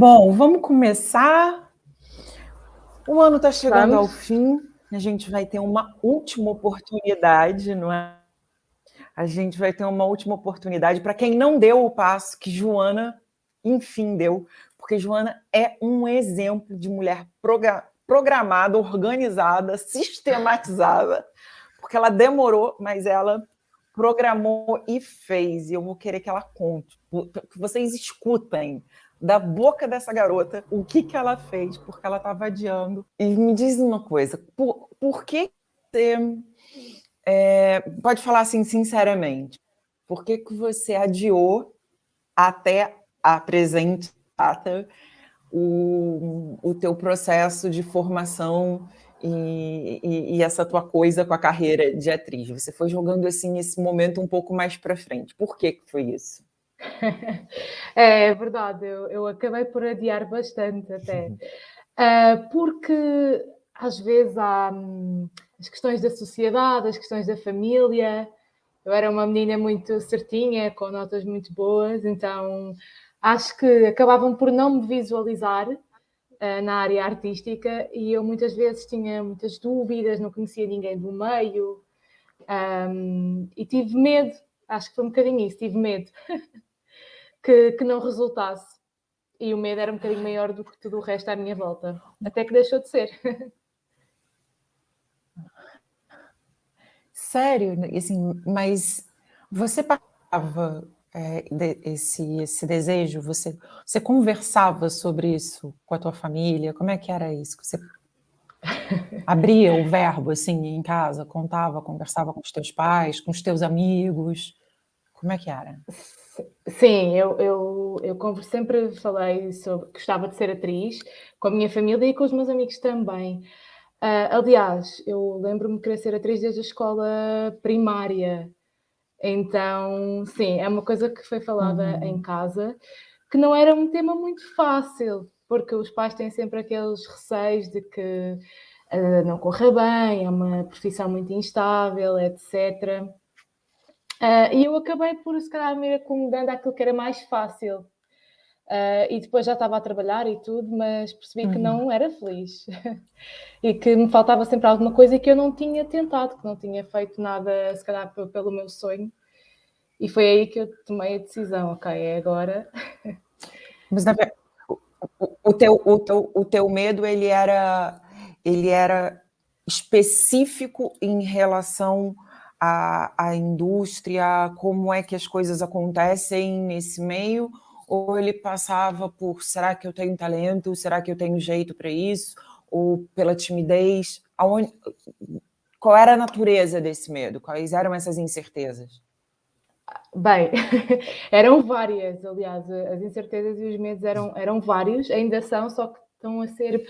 Bom, vamos começar. O ano está chegando ao Vamos. fim, a gente vai ter uma última oportunidade, não é? A gente vai ter uma última oportunidade para quem não deu o passo que Joana, enfim, deu, porque Joana é um exemplo de mulher programada, organizada, sistematizada, porque ela demorou, mas ela programou e fez. E eu vou querer que ela conte, que vocês escutem da boca dessa garota o que ela fez, porque ela estava adiando. E me diz uma coisa, por que você... pode falar assim, sinceramente, por que você adiou até a presente data o teu processo de formação e essa tua coisa com a carreira de atriz? Você foi jogando assim esse momento um pouco mais para frente. Por que foi isso? É verdade, eu acabei por adiar bastante até. Porque às vezes há as questões da sociedade, as questões da família. Eu era uma menina muito certinha, com notas muito boas, então acho que acabavam por não me visualizar na área artística e eu muitas vezes tinha muitas dúvidas, não conhecia ninguém do meio e tive medo, acho que foi um bocadinho isso, tive medo que não resultasse. E o medo era um bocadinho maior do que tudo o resto à minha volta. Até que deixou de ser. Sério? Assim, mas você passava esse desejo? Você conversava sobre isso com a tua família? Como é que era isso? Você abria o verbo assim em casa, contava, conversava com os teus pais, com os teus amigos? Como é que era? Sim, eu sempre falei sobre que gostava de ser atriz com a minha família e com os meus amigos também. Aliás, eu lembro-me de querer ser atriz desde a escola primária. Então, sim, é uma coisa que foi falada em casa, que não era um tema muito fácil, porque os pais têm sempre aqueles receios de que não corra bem, é uma profissão muito instável, etc. E eu acabei por, se calhar, me ir acomodando àquilo que era mais fácil. E depois já estava a trabalhar e tudo, mas percebi que não era feliz. E que me faltava sempre alguma coisa e que eu não tinha tentado, que não tinha feito nada, se calhar, pelo meu sonho. E foi aí que eu tomei a decisão, ok, é agora. Mas o teu medo ele era específico em relação à indústria, como é que as coisas acontecem nesse meio, ou ele passava por será que eu tenho talento, será que eu tenho jeito para isso, ou pela timidez? Qual era a natureza desse medo? Quais eram essas incertezas? Bem, eram várias, aliás, as incertezas e os medos eram vários, ainda são, só que estão a ser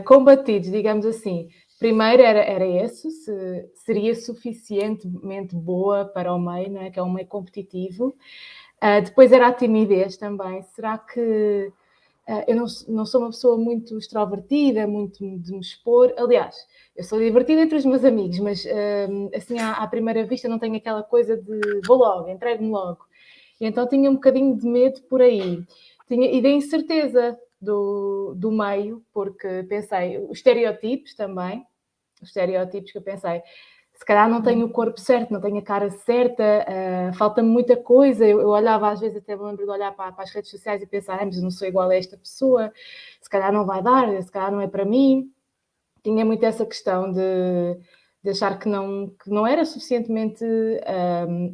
combatidos, digamos assim. Primeiro era esse, se seria suficientemente boa para o meio, não é? Que é um meio competitivo. Depois era a timidez também. Será que eu não sou uma pessoa muito extrovertida, muito de me expor? Aliás, eu sou divertida entre os meus amigos, mas assim à primeira vista não tenho aquela coisa de vou logo, entrego-me logo. E então tinha um bocadinho de medo por aí. E da incerteza do meio, porque pensei, os estereótipos também, os estereótipos que eu pensei, se calhar não tenho o corpo certo, não tenho a cara certa, falta-me muita coisa. Eu olhava, às vezes até me lembro de olhar para as redes sociais e pensar, mas eu não sou igual a esta pessoa, se calhar não vai dar, se calhar não é para mim. Tinha muito essa questão de achar que não era suficientemente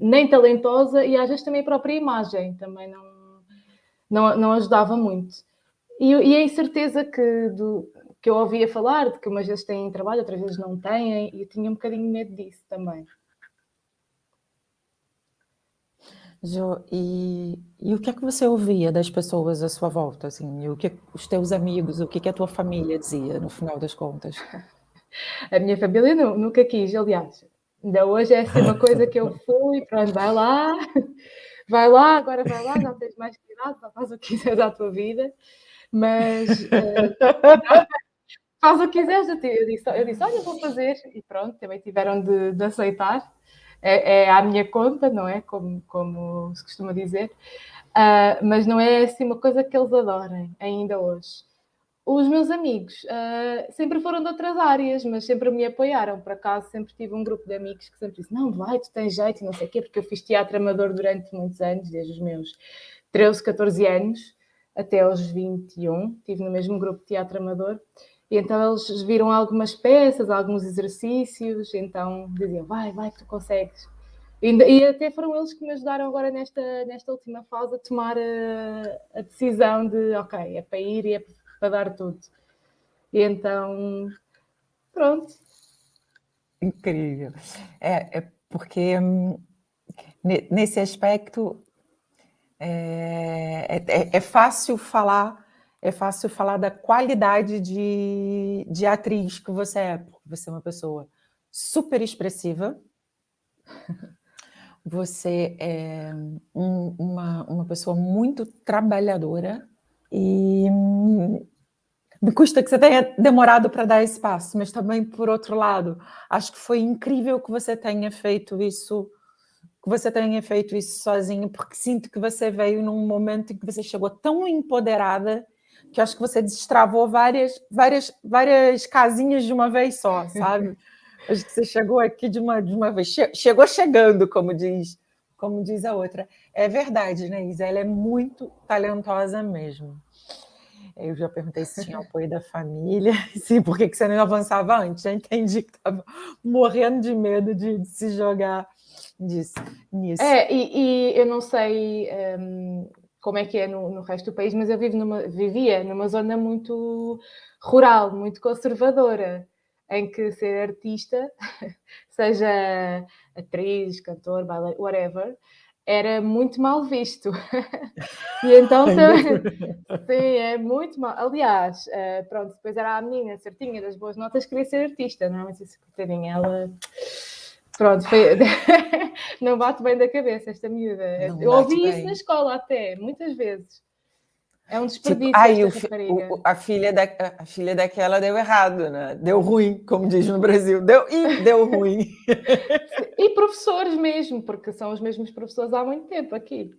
nem talentosa e às vezes também a própria imagem também não ajudava muito. E a incerteza que eu ouvia falar, de que umas vezes têm trabalho, outras vezes não têm, e eu tinha um bocadinho de medo disso também. Jo, e o que é que você ouvia das pessoas à sua volta, assim? E o que os teus amigos, o que a tua família dizia, no final das contas? A minha família nunca quis, aliás. Ainda hoje é assim uma coisa que eu fui, pronto, vai lá, agora vai lá, já tens mais que idade, faz o que quiseres à tua vida, mas faz o que quiseres. Eu disse, olha, vou fazer, e pronto, também tiveram de aceitar. É à minha conta, não é? Como se costuma dizer. Mas não é assim uma coisa que eles adorem ainda hoje. Os meus amigos sempre foram de outras áreas, mas sempre me apoiaram. Por acaso, sempre tive um grupo de amigos que sempre disse: não, vai, tu tens jeito e não sei o quê, porque eu fiz teatro amador durante muitos anos, desde os meus 13, 14 anos até aos 21. Estive no mesmo grupo de teatro amador. E então eles viram algumas peças, alguns exercícios, então diziam: vai, que tu consegues. E até foram eles que me ajudaram agora nesta última fase a tomar a decisão de, ok, é para ir e é para dar tudo. E então, pronto. Incrível. É porque nesse aspecto é fácil falar, da qualidade de atriz que você é, porque você é uma pessoa super expressiva, você é uma pessoa muito trabalhadora e me custa que você tenha demorado para dar esse passo, mas também, por outro lado, acho que foi incrível que você tenha feito isso sozinho, porque sinto que você veio num momento em que você chegou tão empoderada que acho que você destravou várias casinhas de uma vez só, sabe? Acho que você chegou aqui de uma vez, chegou chegando, como diz a outra. É verdade, né, Isa? Ela é muito talentosa mesmo. Eu já perguntei se tinha apoio da família, sim, por que você não avançava antes? Já entendi que estava morrendo de medo de se jogar nisso. E eu não sei como é que é no resto do país, mas eu vivia numa zona muito rural, muito conservadora, em que ser artista, seja atriz, cantor, ballet, whatever, era muito mal visto. E então sim, é muito mal. Aliás, pronto, depois era a menina certinha das boas notas, queria ser artista, não é? Mas isso, coitadinha, ela. Pronto, não bate bem da cabeça esta miúda. Eu ouvi isso na escola até, muitas vezes. É um desperdício esta rapariga. A filha daquela deu errado, né? Deu ruim, como diz no Brasil. Deu ruim. E professores mesmo, porque são os mesmos professores há muito tempo aqui.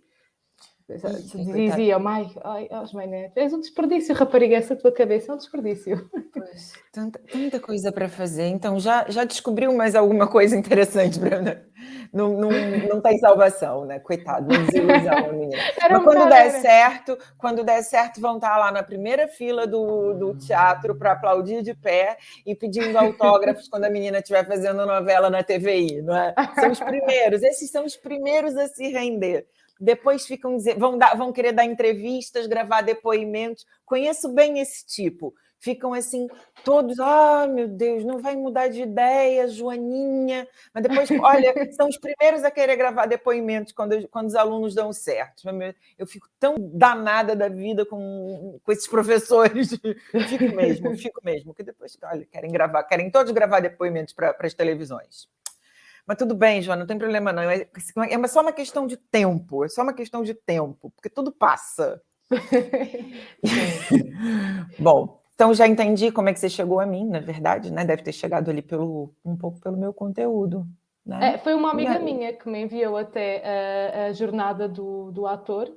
Diziam, ai, Osmane, és um desperdício, rapariga, essa tua cabeça é um desperdício. Pois, tanta coisa para fazer. Então, já descobriu mais alguma coisa interessante para não tem salvação, né? Coitado, uma desilusão, a menina. Mas quando der certo, vão estar lá na primeira fila do teatro para aplaudir de pé e pedindo autógrafos quando a menina estiver fazendo novela na TVI, não é? São os primeiros, esses são os primeiros a se render. Depois vão querer dar entrevistas, gravar depoimentos. Conheço bem esse tipo. Ficam assim, todos, meu Deus, não vai mudar de ideia, Joaninha. Mas depois, olha, são os primeiros a querer gravar depoimentos quando os alunos dão certo. Eu fico tão danada da vida com esses professores. Fico mesmo. Que depois, olha, querem todos gravar depoimentos para as televisões. Mas tudo bem, Joana, não tem problema não. É só uma questão de tempo. Porque tudo passa. Bom, então já entendi como é que você chegou a mim, na verdade, né? Deve ter chegado ali um pouco pelo meu conteúdo. Né? Foi uma amiga minha que me enviou até a jornada do ator.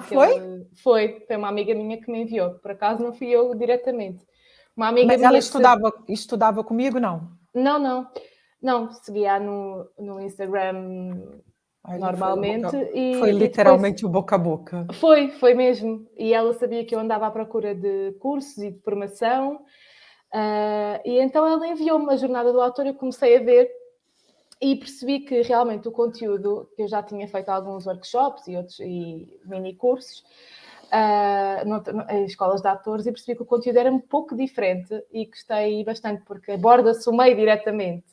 Foi? Foi uma amiga minha que me enviou. Por acaso não fui eu diretamente. Uma amiga Mas minha ela estudava comigo, não? Não, seguia no Instagram normalmente. Foi literalmente o boca a boca. Foi mesmo. E ela sabia que eu andava à procura de cursos e de formação. E então ela enviou-me a jornada do autor, eu comecei a ver e percebi que realmente o conteúdo, que eu já tinha feito alguns workshops e mini cursos em escolas de atores, e percebi que o conteúdo era um pouco diferente e gostei bastante porque aborda-se o meio diretamente.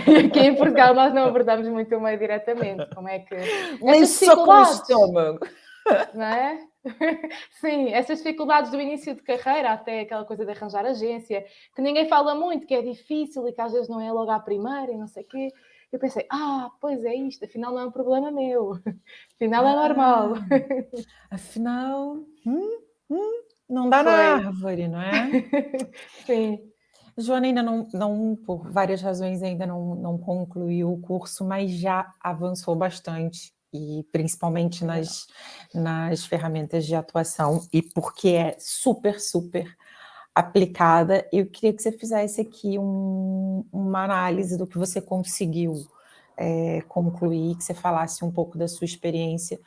E aqui em Portugal nós não abordamos muito o meio diretamente. Como é que nem só com o estômago, não é? Sim, essas dificuldades do início de carreira, até aquela coisa de arranjar agência, que ninguém fala muito, que é difícil e que às vezes não é logo à primeira e não sei o quê. Eu pensei, pois é isto, afinal não é um problema meu, afinal é normal. Afinal, não dá na árvore, não é? Sim. Joana ainda não, por várias razões, ainda não concluiu o curso, mas já avançou bastante e principalmente nas ferramentas de atuação, e porque é super, super aplicada. Eu queria que você fizesse aqui uma análise do que você conseguiu concluir, que você falasse um pouco da sua experiência,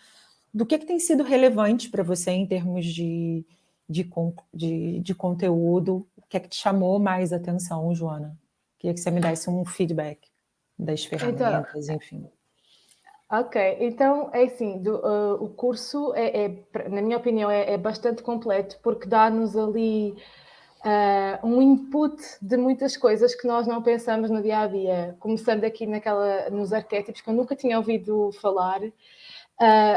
do que tem sido relevante para você em termos de conteúdo, o que é que te chamou mais atenção, Joana? Queria que você me desse um feedback das Então, ferramentas, enfim. ok, então é assim, o curso na minha opinião, é bastante completo porque dá-nos ali um input de muitas coisas que nós não pensamos no dia a dia. Começando aqui nos arquétipos, que eu nunca tinha ouvido falar,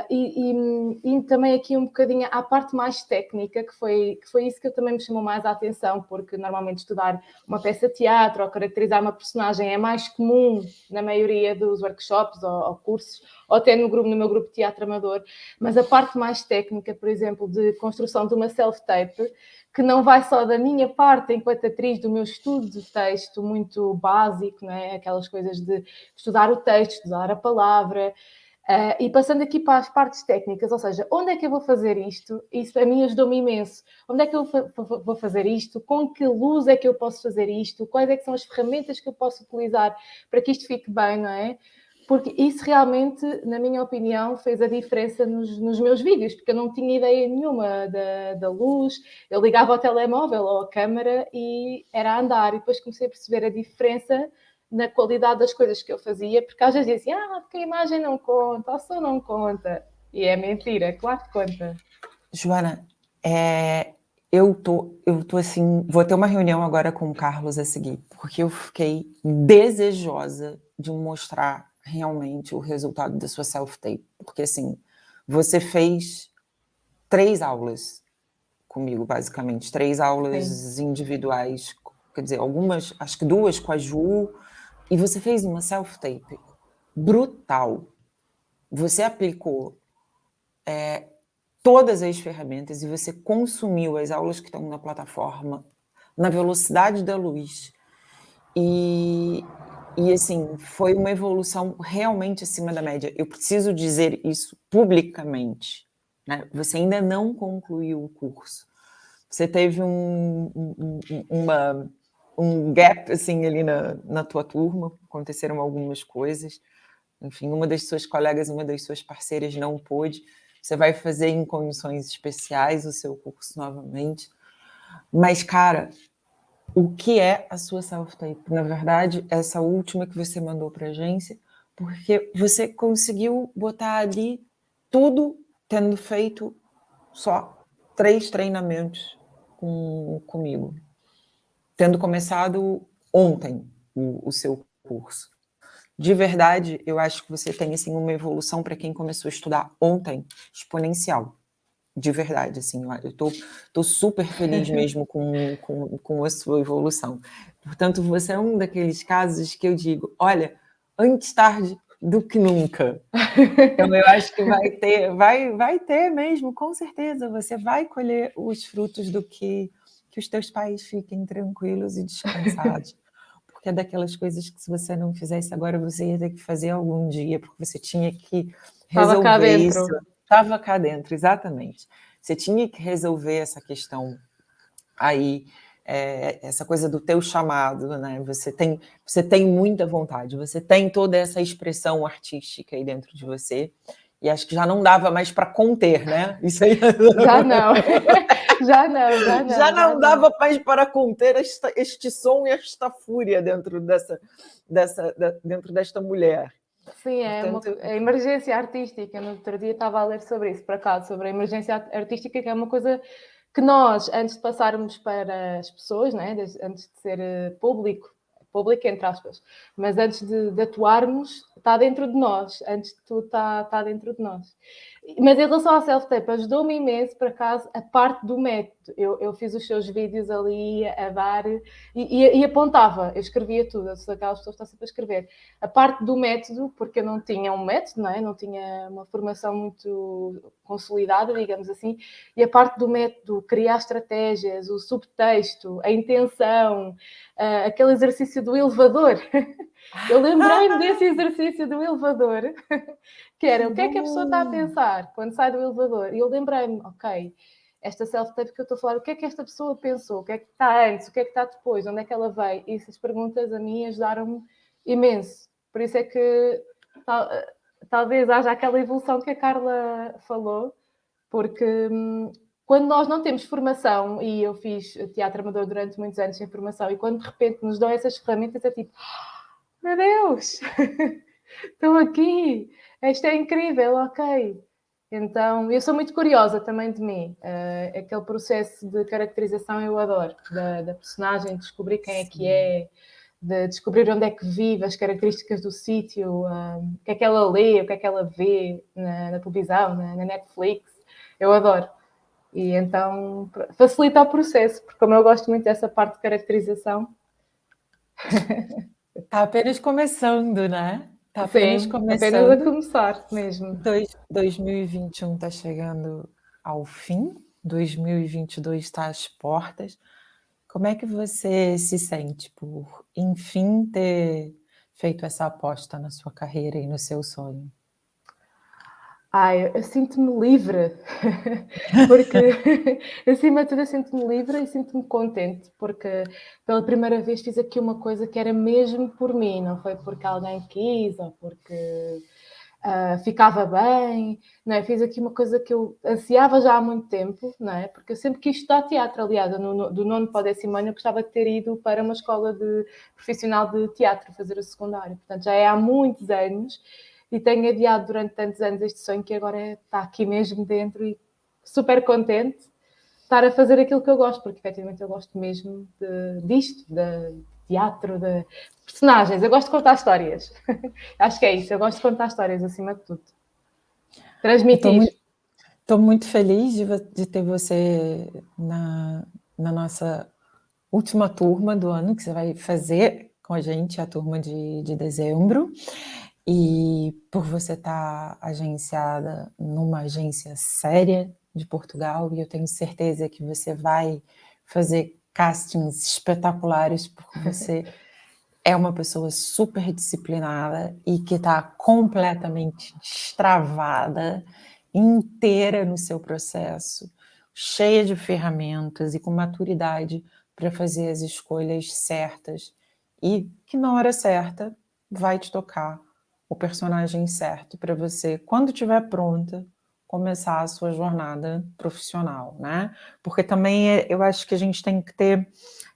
e também aqui um bocadinho à parte mais técnica, que foi isso que também me chamou mais a atenção, porque normalmente estudar uma peça de teatro ou caracterizar uma personagem é mais comum na maioria dos workshops ou cursos, ou até no meu grupo de teatro amador, mas a parte mais técnica, por exemplo, de construção de uma self-tape, que não vai só da minha parte enquanto atriz, do meu estudo de texto muito básico, não é? Aquelas coisas de estudar o texto, estudar a palavra, e passando aqui para as partes técnicas, ou seja, onde é que eu vou fazer isto? Isso a mim ajudou-me imenso. Onde é que eu vou fazer isto? Com que luz é que eu posso fazer isto? Quais é que são as ferramentas que eu posso utilizar para que isto fique bem, não é? Porque isso realmente, na minha opinião, fez a diferença nos meus vídeos, porque eu não tinha ideia nenhuma da luz, eu ligava ao telemóvel ou à câmara e era a andar, e depois comecei a perceber a diferença na qualidade das coisas que eu fazia, porque às vezes dizia assim, porque a imagem não conta, o som não conta. E é mentira, claro que conta. Joana, eu tô assim, vou ter uma reunião agora com o Carlos a seguir, porque eu fiquei desejosa de mostrar realmente o resultado da sua self-tape, porque assim, você fez 3 aulas comigo, basicamente, 3 aulas Sim. individuais, quer dizer, algumas, acho que 2 com a Ju, e você fez uma self-tape brutal. Você aplicou todas as ferramentas e você consumiu as aulas que estão na plataforma na velocidade da luz. E assim, foi uma evolução realmente acima da média. Eu preciso dizer isso publicamente, né? Você ainda não concluiu o curso. Você teve um gap assim ali na tua turma, aconteceram algumas coisas. Enfim, uma das suas colegas, uma das suas parceiras não pôde. Você vai fazer em condições especiais o seu curso novamente. Mas, cara, o que é a sua self-tape? Na verdade, essa última que você mandou para a agência, porque você conseguiu botar ali tudo tendo feito só 3 treinamentos comigo. Tendo começado ontem o seu curso. De verdade, eu acho que você tem assim, uma evolução para quem começou a estudar ontem, exponencial. De verdade, assim, eu tô super feliz mesmo com a sua evolução. Portanto, você é um daqueles casos que eu digo, olha, antes tarde do que nunca. Então, eu acho que vai ter mesmo, com certeza, você vai colher os frutos do que os teus pais fiquem tranquilos e descansados. Porque é daquelas coisas que se você não fizesse agora, você ia ter que fazer algum dia, porque você tinha que Estava cá resolver dentro. isso. Estava cá dentro, exatamente. Você tinha que resolver essa questão aí, essa coisa do teu chamado, né? Você tem muita vontade, você tem toda essa expressão artística aí dentro de você, e acho que já não dava mais para conter, né? Isso aí. Já não. Já não dava mais para conter este som e esta fúria dentro desta mulher. Sim, Portanto, a emergência artística. No outro dia estava a ler sobre isso, por acaso, sobre a emergência artística, que é uma coisa que nós, antes de passarmos para as pessoas, né, antes de ser público entre aspas, mas antes de atuarmos, está dentro de nós, antes de tudo está dentro de nós. Mas em relação ao self-tape, ajudou-me imenso, por acaso, a parte do método. Eu fiz os seus vídeos ali a dar e apontava, eu escrevia tudo, eu sou daquelas pessoas que estão sempre a escrever. A parte do método, porque eu não tinha um método, não é? Não tinha uma formação muito consolidada, digamos assim, e a parte do método, criar estratégias, o subtexto, a intenção, aquele exercício do elevador, Eu lembrei-me desse exercício do elevador, que era Que o que é que a pessoa está a bom! pensar quando sai do elevador? E eu lembrei-me, ok, esta self-tape que eu estou a falar, o que é que esta pessoa pensou? O que é que está antes? O que é que está depois? Onde é que ela veio? E essas perguntas a mim ajudaram-me imenso. Por isso é que talvez haja aquela evolução que a Carla falou, porque quando nós não temos formação, e eu fiz teatro amador durante muitos anos sem formação, e quando de repente nos dão essas ferramentas, é tipo, meu Deus, estou aqui, isto é incrível, ok. Então, eu sou muito curiosa também de mim. Aquele processo de caracterização eu adoro, da personagem, descobrir quem é que é, de descobrir onde é que vive, as características do sítio, o que é que ela lê, o que é que ela vê na televisão, na Netflix. Eu adoro. E então facilita o processo, porque como eu gosto muito dessa parte de caracterização. Está apenas começando, né? Está apenas Sim, apenas a começando. começar mesmo. 2021 está chegando ao fim, 2022 está às portas. Como é que você se sente por, enfim, ter feito essa aposta na sua carreira e no seu sonho? Ai, eu sinto-me livre, porque acima de tudo eu sinto-me livre e sinto-me contente, porque pela primeira vez fiz aqui uma coisa que era mesmo por mim, não foi porque alguém quis ou porque ficava bem, não é? Fiz aqui uma coisa que eu ansiava já há muito tempo, não é? Porque eu sempre quis estudar teatro, aliás, do nono para o 10º ano eu gostava de ter ido para uma escola profissional de teatro, fazer o secundário, portanto já é há muitos anos e tenho adiado durante tantos anos este sonho que agora está aqui mesmo dentro e super contente de estar a fazer aquilo que eu gosto, porque efetivamente eu gosto mesmo disto, de teatro, de personagens, eu gosto de contar histórias. Acho que é isso, eu gosto de contar histórias acima de tudo. Transmitir. Estou muito feliz de ter você na nossa última turma do ano, que você vai fazer com a gente, a turma de dezembro, e por você estar agenciada numa agência séria de Portugal, e eu tenho certeza que você vai fazer castings espetaculares, porque você é uma pessoa super disciplinada e que está completamente destravada, inteira no seu processo, cheia de ferramentas e com maturidade para fazer as escolhas certas e que na hora certa vai te tocar o personagem certo para você, quando estiver pronta, começar a sua jornada profissional, né? Porque também eu acho que a gente tem que ter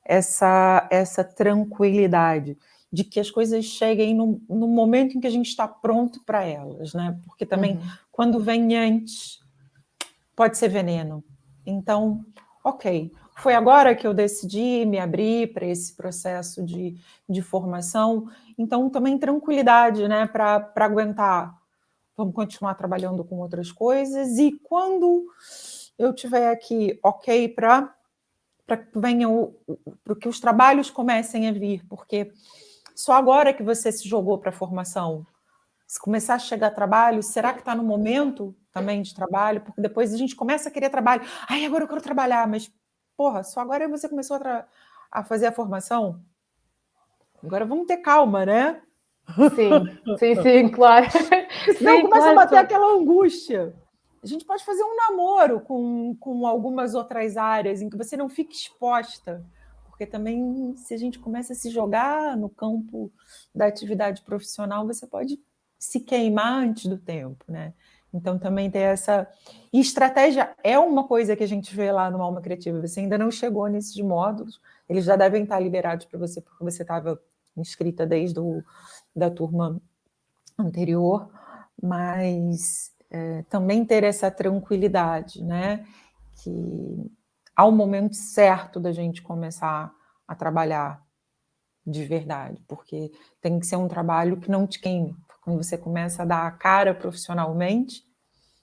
essa tranquilidade de que as coisas cheguem no momento em que a gente está pronto para elas, né? Porque também quando vem antes pode ser veneno. Então, ok, foi agora que eu decidi me abrir para esse processo de formação, então também tranquilidade, né, para aguentar. Vamos continuar trabalhando com outras coisas e quando eu tiver aqui ok para que venham, para que os trabalhos comecem a vir, porque só agora que você se jogou para a formação, se começar a chegar trabalho, será que está no momento também de trabalho? Porque depois a gente começa a querer trabalho. Ai, agora eu quero trabalhar, mas, porra, só agora você começou a fazer a formação? Agora vamos ter calma, né? Sim, claro. Senão Sim, começa a claro. bater aquela angústia. A gente pode fazer um namoro com algumas outras áreas em que você não fique exposta, porque também se a gente começa a se jogar no campo da atividade profissional, você pode se queimar antes do tempo, né? Então também tem essa... E estratégia é uma coisa que a gente vê lá no Alma Criativa, você ainda não chegou nesses módulos, eles já devem estar liberados para você, porque você estava inscrita desde da turma anterior, mas também ter essa tranquilidade, né? Que há um momento certo da gente começar a trabalhar de verdade, porque tem que ser um trabalho que não te queime. Quando você começa a dar a cara profissionalmente,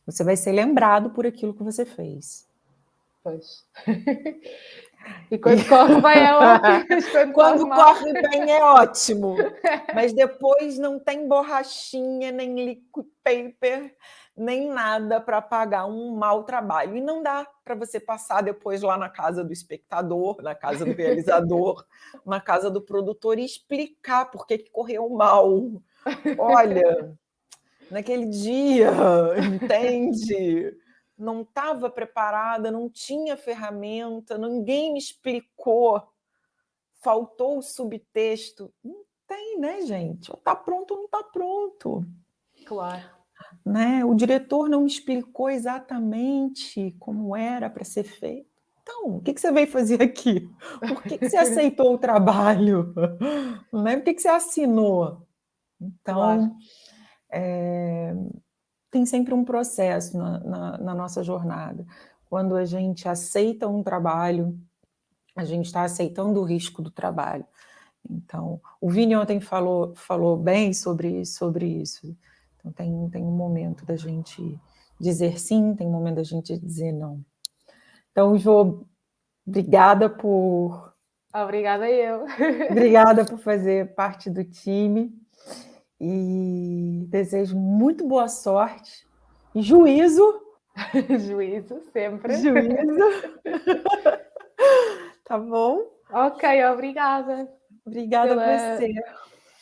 você vai ser lembrado por aquilo que você fez. Pois. E quando corre bem é ótimo, mas quando Quando corre mal... corre bem é ótimo, mas depois não tem borrachinha, nem liquid paper, nem nada para pagar um mau trabalho. E não dá para você passar depois lá na casa do espectador, na casa do realizador, na casa do produtor e explicar por que correu mal. Olha, naquele dia, entende? Não estava preparada, não tinha ferramenta, ninguém me explicou, faltou o subtexto. Não tem, né, gente? Ou está pronto ou não está pronto. Claro. Né? O diretor não me explicou exatamente como era para ser feito. Então, o que você veio fazer aqui? Por que você aceitou o trabalho? Né? Por que você assinou? Então, claro. Tem sempre um processo na nossa jornada. Quando a gente aceita um trabalho, a gente está aceitando o risco do trabalho. Então, o Vini ontem falou bem sobre isso. Então, tem um momento da gente dizer sim, tem um momento da gente dizer não. Então, Jô, obrigada por... Obrigada eu. Obrigada por fazer parte do time e desejo muito boa sorte e juízo. Juízo, sempre. Juízo. Tá bom? Ok, obrigada. Obrigada a Pela você.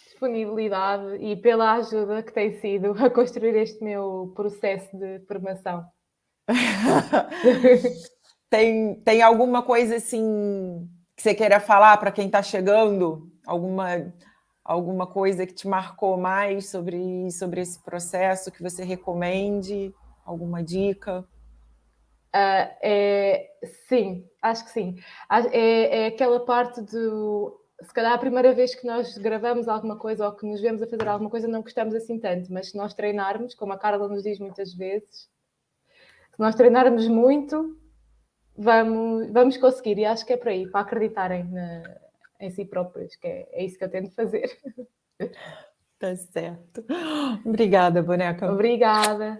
disponibilidade e pela ajuda que tem sido a construir este meu processo de formação. Tem alguma coisa assim que você queira falar para quem está chegando? Alguma coisa que te marcou mais sobre esse processo que você recomende? Alguma dica? Sim, acho que sim. É aquela parte do... Se calhar a primeira vez que nós gravamos alguma coisa ou que nos vemos a fazer alguma coisa não gostamos assim tanto, mas se nós treinarmos, como a Carla nos diz muitas vezes, se nós treinarmos muito, vamos conseguir. E acho que é por aí, para acreditarem em si próprios, que é isso que eu tento fazer. Tá certo. Obrigada, boneca. Obrigada.